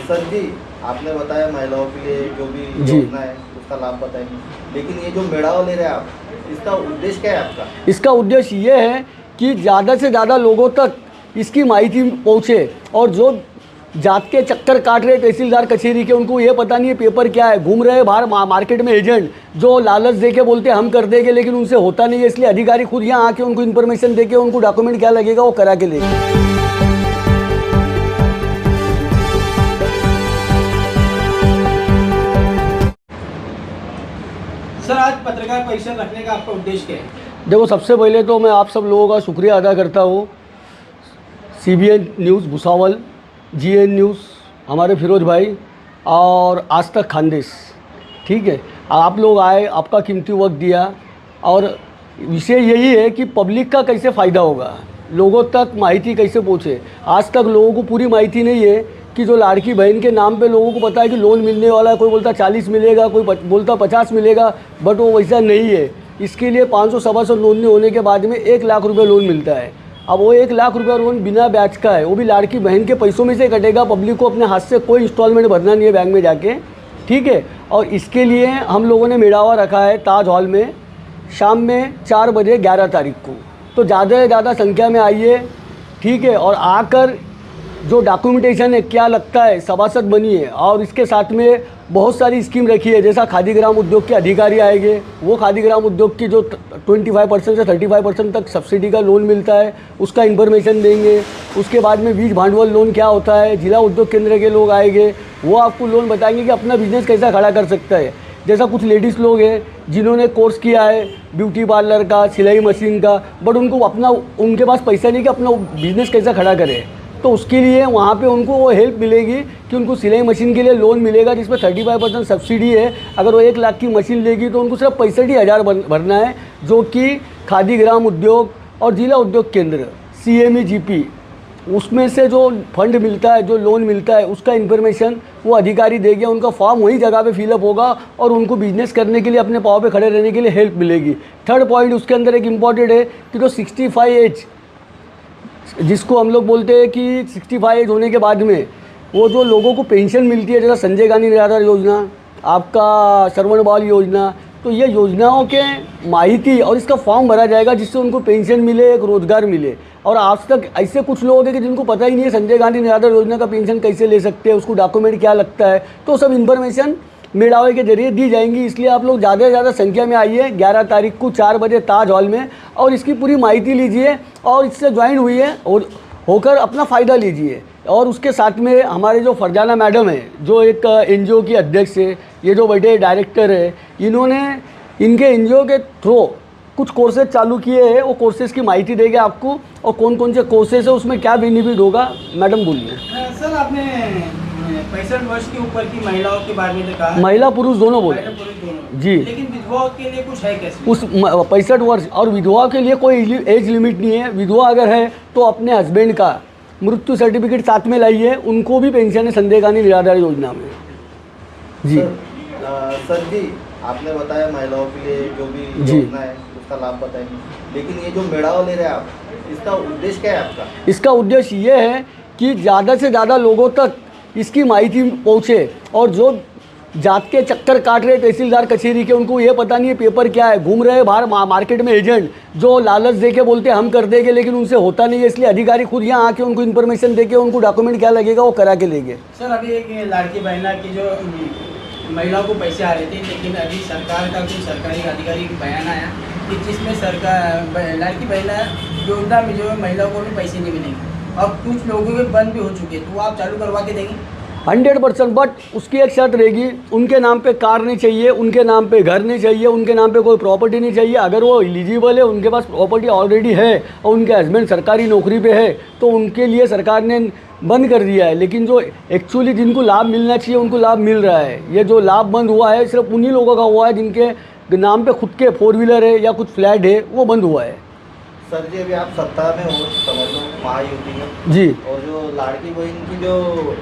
Sir जी, आपने बताया महिलाओं के लिए जो भी योजना है उसका लाभ बताएंगे, लेकिन ये जो मेड़ावा ले रहे हैं आप, इसका उद्देश्य क्या है आपका? इसका उद्देश्य ये है कि ज़्यादा से ज़्यादा लोगों तक इसकी माहिती पहुँचे, और जो जात के चक्कर काट रहे तहसीलदार कचहरी के, उनको ये पता नहीं है पेपर क्या है, घूम रहे बाहर मार्केट में एजेंट जो लालच दे के बोलते हैं हम कर देंगे, लेकिन उनसे होता नहीं है। इसलिए अधिकारी खुद यहाँ आके उनको इन्फॉर्मेशन दे के, उनको डॉक्यूमेंट क्या लगेगा वो करा के लेंगे। सर, आज पत्रकार परिषद रखने का आपका उद्देश्य क्या है? देखो, सबसे पहले तो मैं आप सब लोगों का शुक्रिया अदा करता हूँ। CBN news Bhusawal, GN news हमारे फिरोज भाई, और आज तक खानदेश, ठीक है, आप लोग आए, आपका कीमती वक्त दिया, और विषय यही है कि पब्लिक का कैसे फ़ायदा होगा, लोगों तक माहिती कैसे पहुँचे। आज तक लोगों को पूरी माहिती नहीं है कि जो लाड़की बहन के नाम पे लोगों को पता है कि लोन मिलने वाला है, कोई बोलता 40 मिलेगा, कोई बोलता 50 मिलेगा, बट वो वैसा नहीं है। इसके लिए 500-700 लोन होने के बाद में 1 लाख रुपये लोन मिलता है। अब वो 1 लाख रुपये लोन बिना ब्याज का है, वो भी लाड़की बहन के पैसों में से कटेगा। पब्लिक को अपने हाथ से कोई इंस्टॉलमेंट भरना नहीं है बैंक में जाके, ठीक है। और इसके लिए हम लोगों ने मेड़ावा रखा है ताज हॉल में शाम में 4 बजे 11 तारीख को। तो ज़्यादा से ज़्यादा संख्या में आइए, ठीक है, और आकर जो डॉक्यूमेंटेशन है क्या लगता है सभासद बनिए। और इसके साथ में बहुत सारी स्कीम रखी है, जैसा खादी ग्राम उद्योग के अधिकारी आएंगे, वो खादी ग्राम उद्योग की जो 25% से 35% तक सब्सिडी का लोन मिलता है उसका इन्फॉर्मेशन देंगे। उसके बाद में बीज भांडवल लोन क्या होता है, जिला उद्योग केंद्र के लोग आएंगे, वो आपको लोन बताएंगे कि अपना बिजनेस कैसा खड़ा कर सकता है। जैसा कुछ लेडीज़ लोग हैं जिन्होंने कोर्स किया है ब्यूटी पार्लर का, सिलाई मशीन का, बट उनके पास पैसा नहीं कि अपना बिजनेस कैसा खड़ा करे, तो उसके लिए वहाँ पे उनको वो हेल्प मिलेगी कि उनको सिलाई मशीन के लिए लोन मिलेगा जिसमें 35% सब्सिडी है। अगर वो 1 लाख की मशीन लेगी तो उनको सिर्फ 65,000 भरना है, जो कि खादी ग्राम उद्योग और जिला उद्योग केंद्र CMEGP, उसमें से जो फंड मिलता है, जो लोन मिलता है, उसका इन्फॉर्मेशन वो अधिकारी देंगे। उनका फॉर्म वही जगह पे फिलअप होगा और उनको बिजनेस करने के लिए, अपने पाँव पे खड़े रहने के लिए हेल्प मिलेगी। थर्ड पॉइंट उसके अंदर एक इम्पॉर्टेंट है कि जो 65 एज, जिसको हम लोग बोलते हैं कि 65 एज होने के बाद में वो जो लोगों को पेंशन मिलती है, जैसा संजय गांधी निराधार योजना, आपका श्रवण बाल योजना, तो ये योजनाओं के माहिती और इसका फॉर्म भरा जाएगा जिससे उनको पेंशन मिले, एक रोज़गार मिले। और आज तक ऐसे कुछ लोग हैं कि जिनको पता ही नहीं है संजय गांधी निराधार योजना का पेंशन कैसे ले सकते हैं, उसको डॉक्यूमेंट क्या लगता है, तो सब इन्फॉर्मेशन मेड़ावे के जरिए दी जाएंगी। इसलिए आप लोग ज़्यादा से ज़्यादा संख्या में आइए 11 तारीख को 4 बजे ताज हॉल में, और इसकी पूरी माहिती लीजिए और इससे ज्वाइन हुई है और होकर अपना फ़ायदा लीजिए। और उसके साथ में हमारे जो फरजाना मैडम है, जो एक NGO की अध्यक्ष है, ये जो बड़े डायरेक्टर है, इन्होंने इनके NGO के थ्रू कुछ कोर्सेज चालू किए हैं। वो कोर्सेज की माहिती देंगे आपको, और कौन कौन से कोर्सेज है, उसमें क्या बेनिफिट होगा। मैडम बोलिए। सर, आपने 65 वर्ष के ऊपर की महिलाओं के बारे में कहा, महिला पुरुष दोनों बोले जी, लेकिन विधवाओं के लिए कुछ है कैसे? उस 65 वर्ष और विधवा के लिए कोई एज लिमिट नहीं है। विधवा अगर है तो अपने हस्बैंड का मृत्यु सर्टिफिकेट साथ में लाइए, उनको भी पेंशन है संजय गांधी निराधार योजना में जी। सर जी, आपने बताया महिलाओं के लिए जो भी योजना है उसका लाभ बताएंगे, लेकिन ये जो मेड़ावा ले रहे हैं आप, इसका उद्देश्य क्या है आपका? इसका उद्देश्य ये है कि ज़्यादा से ज़्यादा लोगों तक इसकी माहिती पहुँचे, और जो जात के चक्कर काट रहे तहसीलदार कचहरी के, उनको ये पता नहीं है पेपर क्या है, घूम रहे बाहर मार्केट में एजेंट जो लालच दे के बोलते हैं हम कर देंगे, लेकिन उनसे होता नहीं है। इसलिए अधिकारी खुद यहाँ आके उनको इन्फॉर्मेशन दे के, उनको डॉक्यूमेंट क्या लगेगा वो करा के लेंगे। सर, अभी एक लाड़की बहना की जो महिलाओं को पैसे आ रहे थे, लेकिन अभी सरकार का कोई सरकारी अधिकारी बयान आया कि जिसमें सरकार लाड़की बहना योजना में जो है महिलाओं को भी पैसे नहीं मिलेंगे, और कुछ लोगों के बंद भी हो चुके, तो आप चालू करवा के देंगे? 100%, बट उसकी एक शर्त रहेगी, उनके नाम पे कार नहीं चाहिए, उनके नाम पे घर नहीं चाहिए, उनके नाम पे कोई प्रॉपर्टी नहीं चाहिए। अगर वो एलिजिबल है, उनके पास प्रॉपर्टी ऑलरेडी है और उनके हस्बैंड सरकारी नौकरी पे है, तो उनके लिए सरकार ने बंद कर दिया है। लेकिन जो एक्चुअली जिनको लाभ मिलना चाहिए उनको लाभ मिल रहा है। ये जो लाभ बंद हुआ है सिर्फ उन्हीं लोगों का हुआ है जिनके नाम पे खुद के 4 व्हीलर है या कुछ फ्लैट है, वो बंद हुआ है। सर जी, अभी आप सत्ता में हो, समझ लो महायुति में जी, और जो लाड़की बहन की जो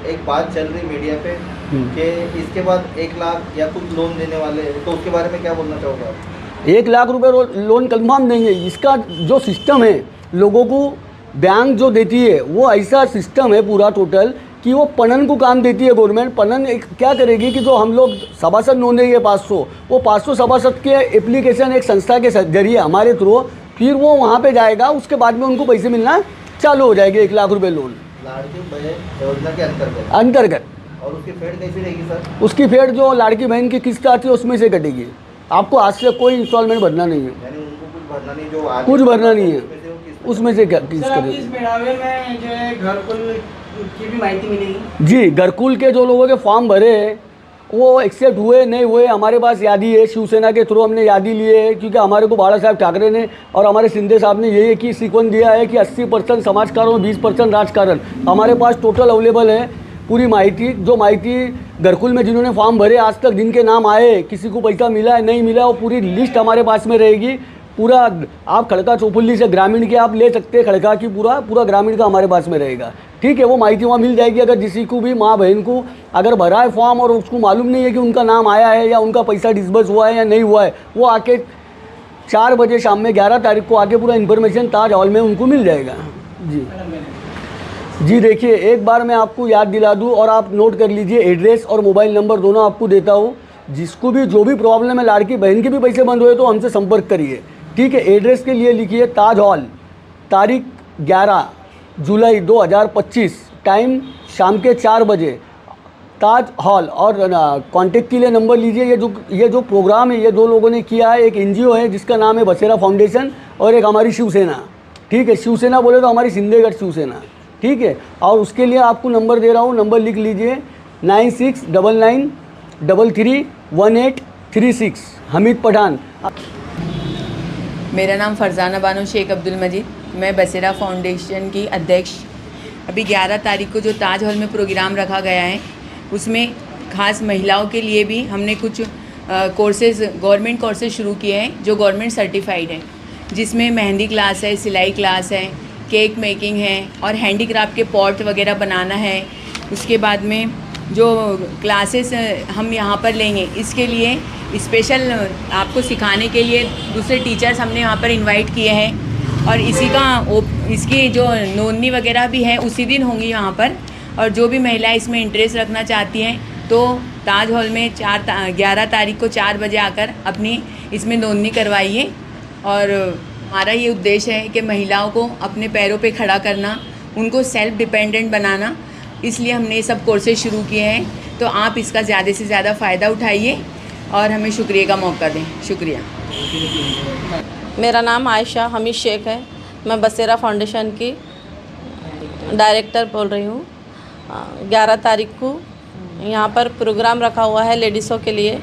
एक बात चल रही मीडिया पे कि इसके बाद 1 लाख या कुछ लोन देने वाले, तो उसके बारे में क्या बोलना चाहोगे आप? 1 लाख रुपए लोन कंफर्म देंगे। इसका जो सिस्टम है, लोगों को बैंक जो देती है वो ऐसा सिस्टम है पूरा टोटल कि वो पनन को काम देती है गवर्नमेंट। पनन एक क्या करेगी कि जो हम लोग सभासद नोंदेंगे 500, वो 500 सभासद के एप्लीकेशन एक संस्था के जरिए हमारे थ्रू फिर वो वहाँ पे जाएगा, उसके बाद में उनको पैसे मिलना चालू हो जाएंगे, 1 लाख रुपए लोन लाड़की बहन योजना के अंतर्गत। और उसकी फेड कैसी रहेगी सर? उसकी फेड जो लाड़की बहन की किस्त आती है उसमें से कटेगी। आपको आज से कोई इंस्टॉलमेंट भरना नहीं है, यानी उनको कुछ भरना नहीं, जो आज कुछ भरना नहीं है, उसमें से क्या किस्त सर आपकी करेगी। इस मेळावे में जो है घरकुल की भी माहिती मिलेगी? जी, घरकुल के जो लोगों के फॉर्म भरे हैं वो एक्सेप्ट हुए नहीं हुए, हमारे पास यादी है, शिवसेना के थ्रू हमने यादी लिए है, क्योंकि हमारे को बाला साहब ठाकरे ने और हमारे शिंदे साहब ने यही की सीक्वेंस दिया है कि 80% समाजकारण, 20% राजकारण। हमारे पास टोटल अवेलेबल है पूरी माहिती। जो माहिती घरकुल में जिन्होंने फॉर्म भरे आज तक जिनके नाम आए, किसी को पैसा मिला है नहीं मिला, वो पूरी लिस्ट हमारे पास में रहेगी। पूरा आप खड़का चौफुल्ली से ग्रामीण के आप ले सकते हैं, खड़का की पूरा ग्रामीण का हमारे पास में रहेगा। ठीक है, वो माहिती वहाँ मिल जाएगी। अगर किसी को भी माँ बहन को अगर भरा है फॉर्म और उसको मालूम नहीं है कि उनका नाम आया है या उनका पैसा डिस्बर्स हुआ है या नहीं हुआ है, वो आके 4 बजे शाम में 11 तारीख को आके पूरा इन्फॉर्मेशन ताज हॉल में उनको मिल जाएगा। जी देखिए, एक बार मैं आपको याद दिला दूँ और आप नोट कर लीजिए, एड्रेस और मोबाइल नंबर दोनों आपको देता हूँ। जिसको भी जो भी प्रॉब्लम है, लाड़की बहन के भी पैसे बंद हुए तो हमसे संपर्क करिए। ठीक है, एड्रेस के लिए लिखिए ताज हॉल, तारीख 11 जुलाई 2025, टाइम शाम के 4 बजे, ताज हॉल। और कांटेक्ट के लिए नंबर लीजिए। ये जो प्रोग्राम है ये 2 लोगों ने किया है, एक एनजीओ है जिसका नाम है बसेरा फाउंडेशन और एक हमारी शिवसेना। ठीक है, शिवसेना बोले तो हमारी सिंधेगढ़ शिवसेना। ठीक है, और उसके लिए आपको नंबर दे रहा हूँ, नंबर लिख लीजिए 9699331836, हमीद पठान। मेरा नाम फरजाना बानो शेख अब्दुल मजीद, मैं बसेरा फाउंडेशन की अध्यक्ष। अभी 11 तारीख को जो ताज हॉल में प्रोग्राम रखा गया है उसमें खास महिलाओं के लिए भी हमने कुछ कोर्सेज़, गवर्नमेंट कोर्सेज शुरू किए हैं जो गवर्नमेंट सर्टिफाइड हैं, जिसमें मेहंदी क्लास है, सिलाई क्लास है, केक मेकिंग है और हैंडीक्राफ्ट के पॉट वगैरह बनाना है। उसके बाद में जो क्लासेस हम यहाँ पर लेंगे, इसके लिए स्पेशल आपको सिखाने के लिए दूसरे टीचर्स हमने यहाँ पर इनवाइट किए हैं और इसकी जो नोंदनी वगैरह भी है उसी दिन होंगी यहाँ पर। और जो भी महिलाएं इसमें इंटरेस्ट रखना चाहती हैं तो ताज हॉल में 11 तारीख को 4 बजे आकर अपनी इसमें नोंदनी करवाइए। और हमारा ये उद्देश्य है कि महिलाओं को अपने पैरों पे खड़ा करना, उनको सेल्फ डिपेंडेंट बनाना, इसलिए हमने ये सब कोर्सेज शुरू किए हैं। तो आप इसका ज़्यादा से ज़्यादा फ़ायदा उठाइए और हमें शुक्रिया का मौका दें। शुक्रिया। मेरा नाम आयशा हमीद शेख है, मैं बसेरा फाउंडेशन की डायरेक्टर बोल रही हूँ। 11 तारीख को यहाँ पर प्रोग्राम रखा हुआ है लेडीज़ों के लिए